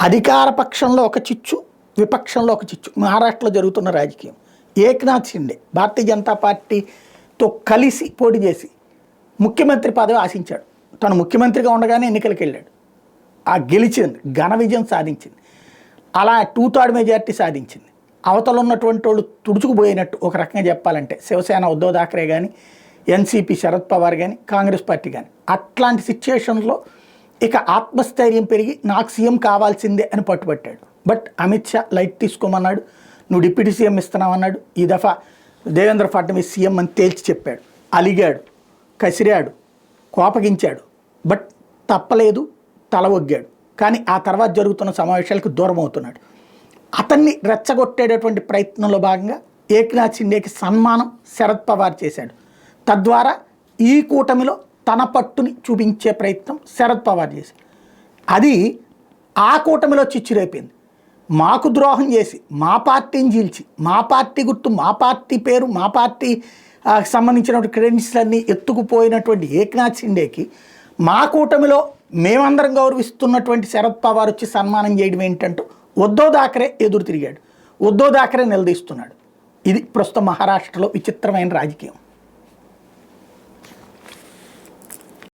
అధికార పక్షంలో ఒక చిచ్చు, విపక్షంలో ఒక చిచ్చు. మహారాష్ట్రలో జరుగుతున్న రాజకీయం. ఏక్నాథ్ షిండే భారతీయ జనతా పార్టీతో కలిసి పోటీ చేసి ముఖ్యమంత్రి పదవి ఆశించాడు. తను ముఖ్యమంత్రిగా ఉండగానే ఎన్నికలకు వెళ్ళాడు. ఆ గెలిచింది, ఘన విజయం సాధించింది. అలా 2/3 మెజార్టీ సాధించింది. అవతల ఉన్నటువంటి వాళ్ళు తుడుచుకుపోయినట్టు ఒక రకంగా చెప్పాలంటే శివసేన ఉద్ధవ్ థాకరే కానీ, ఎన్సీపీ శరద్ పవార్ కానీ, కాంగ్రెస్ పార్టీ కానీ. అట్లాంటి సిచ్యుయేషన్లో ఇక ఆత్మస్థైర్యం పెరిగి నాకు సీఎం కావాల్సిందే అని పట్టుబట్టాడు. బట్ అమిత్ షా లైట్ తీసుకోమన్నాడు. నువ్వు డిప్యూటీ సీఎం ఇస్తున్నామన్నాడు. ఈ దఫా దేవేంద్ర ఫడ్నవీస్ సీఎం అని తేల్చి చెప్పాడు. అలిగాడు, కసిరాడు, కోపగించాడు. బట్ తప్పలేదు, తల ఒగ్గాడు. కానీ ఆ తర్వాత జరుగుతున్న సమావేశాలకు దూరం అవుతున్నాడు. అతన్ని రెచ్చగొట్టేటటువంటి ప్రయత్నంలో భాగంగా ఏక్నాథ్ షిండేకి సన్మానం శరద్ పవార్ చేశాడు. తద్వారా ఈ కూటమిలో తన పట్టుని చూపించే ప్రయత్నం శరద్ పవార్ చేశాడు. అది ఆ కూటమిలో చిచ్చురేపింది. మాకు ద్రోహం చేసి, మా పార్టీని చీల్చి, మా పార్టీ గుర్తు, మా పార్టీ పేరు, మా పార్టీ సంబంధించినటువంటి క్రెడిట్స్ అన్నీ ఎత్తుకుపోయినటువంటి ఏక్నాథ్ షిండేకి మా కూటమిలో మేమందరం గౌరవిస్తున్నటువంటి శరద్ పవార్ వచ్చి సన్మానం చేయడం ఏంటంటూ ఉద్ధవ్ థాకరే ఎదురు తిరిగాడు. ఉద్ధవ్ థాకరే నిలదీస్తున్నాడు. ఇది ప్రస్తుతం మహారాష్ట్రలో విచిత్రమైన రాజకీయం.